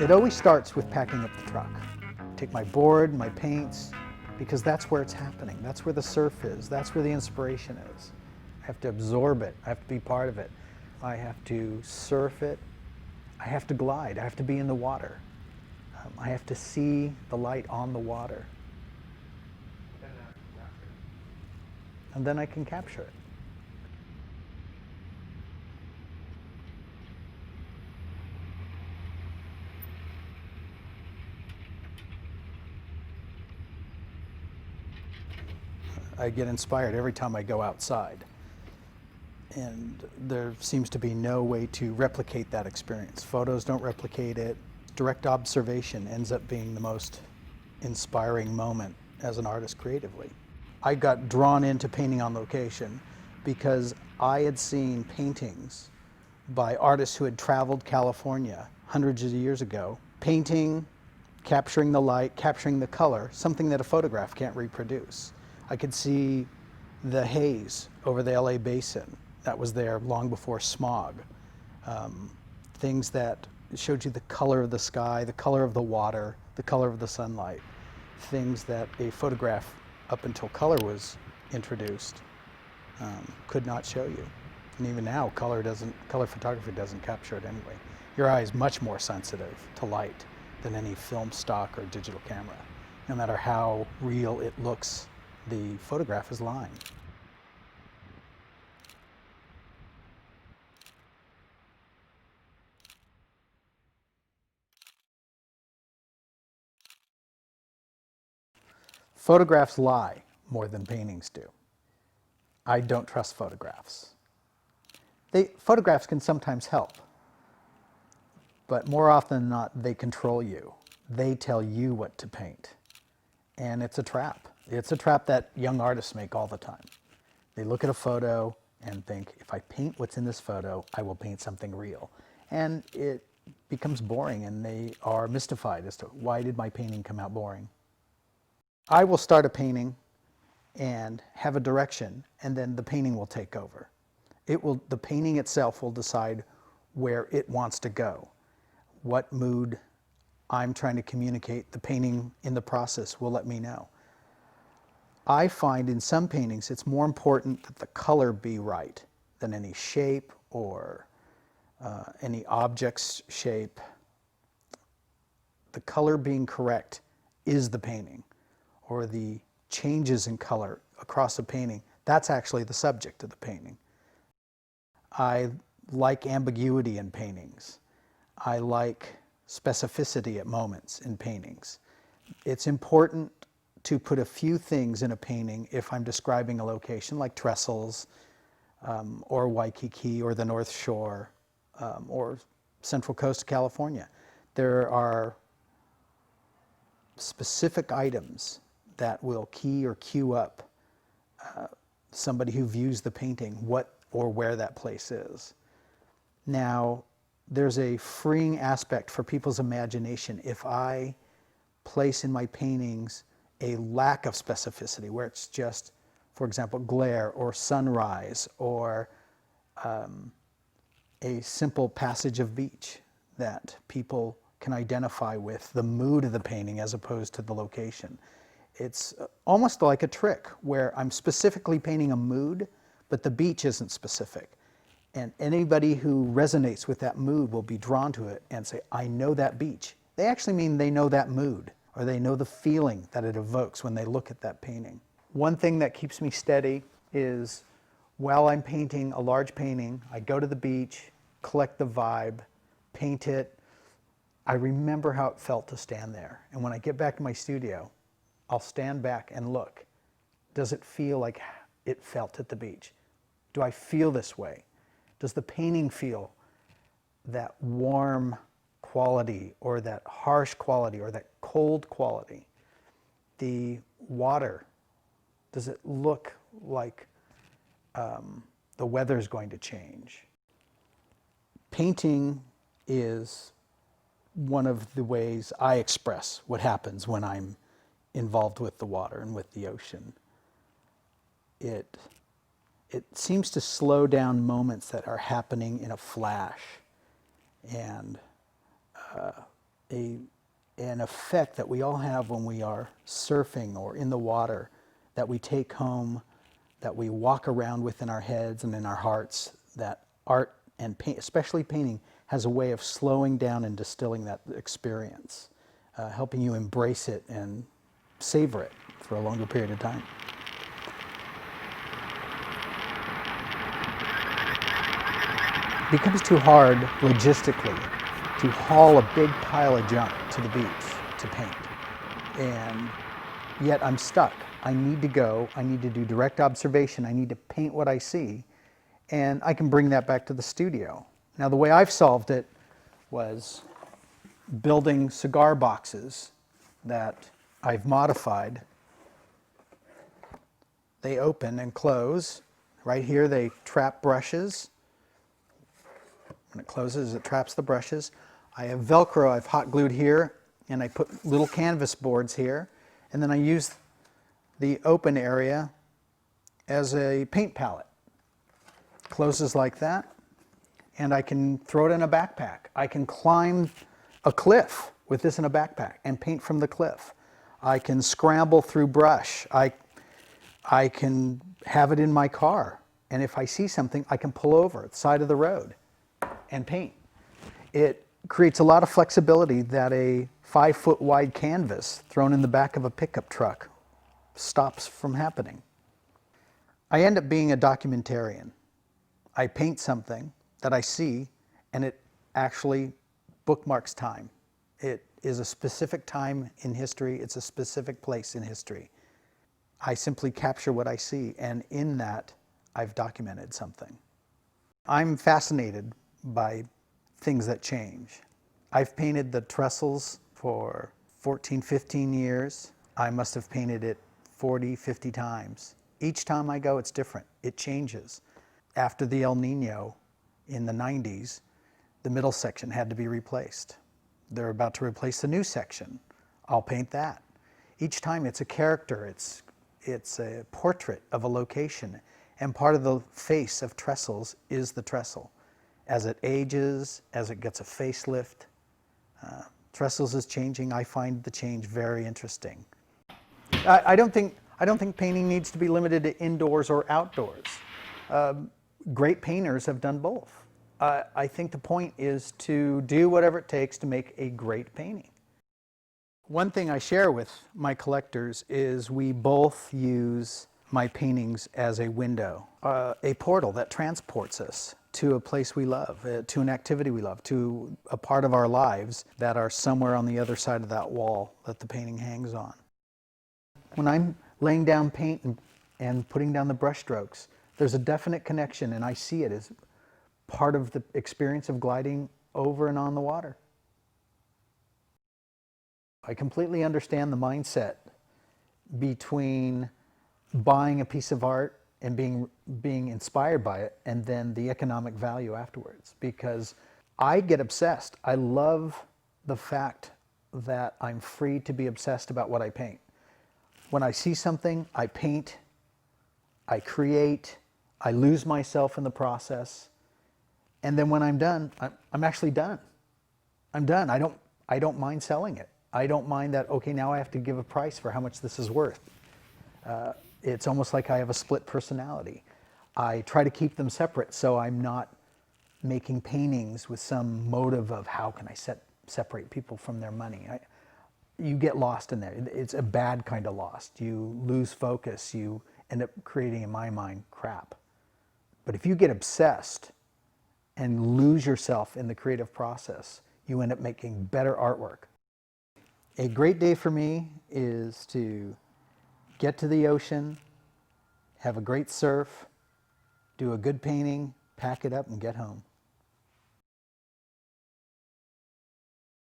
It always starts with packing up the truck. Take my board, my paints, because that's where it's happening. That's where the surf is. That's where the inspiration is. I have to absorb it. I have to be part of it. I have to surf it. I have to glide. I have to be in the water. I have to see the light on the water. And then I can capture it. I get inspired every time I go outside. And there seems to be no way to replicate that experience. Photos don't replicate it. Direct observation ends up being the most inspiring moment as an artist creatively. I got drawn into painting on location because I had seen paintings by artists who had traveled California hundreds of years ago, painting, capturing the light, capturing the color, something that a photograph can't reproduce. I could see the haze over the LA basin that was there long before smog. Things that showed you the color of the sky, the color of the water, the color of the sunlight. Things that a photograph, up until color was introduced, could not show you. And even now, color photography doesn't capture it anyway. Your eye is much more sensitive to light than any film stock or digital camera. No matter how real it looks, the photograph is lying. Photographs lie more than paintings do. I don't trust photographs. Photographs can sometimes help, but more often than not, they control you. They tell you what to paint. And it's a trap. It's a trap that young artists make all the time. They look at a photo and think, if I paint what's in this photo, I will paint something real. And it becomes boring, and they are mystified as to why did my painting come out boring. I will start a painting and have a direction, and then the painting will take over. The painting itself will decide where it wants to go, what mood I'm trying to communicate. The painting in the process will let me know. I find in some paintings it's more important that the color be right than any shape or any object's shape. The color being correct is the painting, or the changes in color across a painting. That's actually the subject of the painting. I like ambiguity in paintings. I like specificity at moments in paintings. It's important to put a few things in a painting if I'm describing a location like Trestles, or Waikiki, or the North Shore, or Central Coast of California. There are specific items that will key or cue up somebody who views the painting what or where that place is. Now, there's a freeing aspect for people's imagination if I place in my paintings a lack of specificity, where it's just, for example, glare or sunrise, or a simple passage of beach that people can identify with the mood of the painting as opposed to the location. It's almost like a trick where I'm specifically painting a mood, but the beach isn't specific. And anybody who resonates with that mood will be drawn to it and say, I know that beach. They actually mean they know that mood, or they know the feeling that it evokes when they look at that painting. One thing that keeps me steady is while I'm painting a large painting, I go to the beach, collect the vibe, paint it. I remember how it felt to stand there. And when I get back to my studio, I'll stand back and look. Does it feel like it felt at the beach? Do I feel this way? Does the painting feel that warm quality, or that harsh quality, or that cold quality? The water, does it look like the weather's going to change? Painting is one of the ways I express what happens when I'm involved with the water and with the ocean. It seems to slow down moments that are happening in a flash, and an effect that we all have when we are surfing or in the water, that we take home, that we walk around with in our heads and in our hearts, that art and paint, especially painting, has a way of slowing down and distilling that experience, helping you embrace it and savor it for a longer period of time. It becomes too hard logistically to haul a big pile of junk to the beach to paint. And yet I'm stuck. I need to go, I need to do direct observation, I need to paint what I see, and I can bring that back to the studio. Now the way I've solved it was building cigar boxes that I've modified. They open and close. Right here they trap brushes. When it closes, it traps the brushes. I have Velcro I've hot glued here, and I put little canvas boards here, and then I use the open area as a paint palette. Closes like that, and I can throw it in a backpack. I can climb a cliff with this in a backpack and paint from the cliff. I can scramble through brush. I can have it in my car, and if I see something, I can pull over at the side of the road and paint. It creates a lot of flexibility that a 5-foot wide canvas thrown in the back of a pickup truck stops from happening. I end up being a documentarian. I paint something that I see, and it actually bookmarks time. It is a specific time in history. It's a specific place in history. I simply capture what I see, and in that, I've documented something. I'm fascinated by things that change. I've painted the Trestles for 14, 15 years. I must have painted it 40, 50 times. Each time I go, it's different. It changes. After the El Nino in the 90s, the middle section had to be replaced. They're about to replace the new section. I'll paint that. Each time it's a character, it's a portrait of a location, and part of the face of Trestles is the trestle. As it ages, as it gets a facelift, Trestles is changing. I find the change very interesting. I don't think painting needs to be limited to indoors or outdoors. Great painters have done both. I think the point is to do whatever it takes to make a great painting. One thing I share with my collectors is we both use my paintings as a window, a portal that transports us to a place we love, to an activity we love, to a part of our lives that are somewhere on the other side of that wall that the painting hangs on. When I'm laying down paint and putting down the brush strokes, there's a definite connection, and I see it as part of the experience of gliding over and on the water. I completely understand the mindset between buying a piece of art and being inspired by it, and then the economic value afterwards, because I get obsessed. I love the fact that I'm free to be obsessed about what I paint. When I see something, I paint, I create, I lose myself in the process, and then when I'm done, I'm actually done. I'm done. I don't mind selling it. I don't mind that, okay, now I have to give a price for how much this is worth. It's almost like I have a split personality. I try to keep them separate, so I'm not making paintings with some motive of how can I separate people from their money. You get lost in there. It's a bad kind of lost. You lose focus. You end up creating, in my mind, crap. But if you get obsessed and lose yourself in the creative process, you end up making better artwork. A great day for me is to get to the ocean, have a great surf, do a good painting, pack it up, and get home.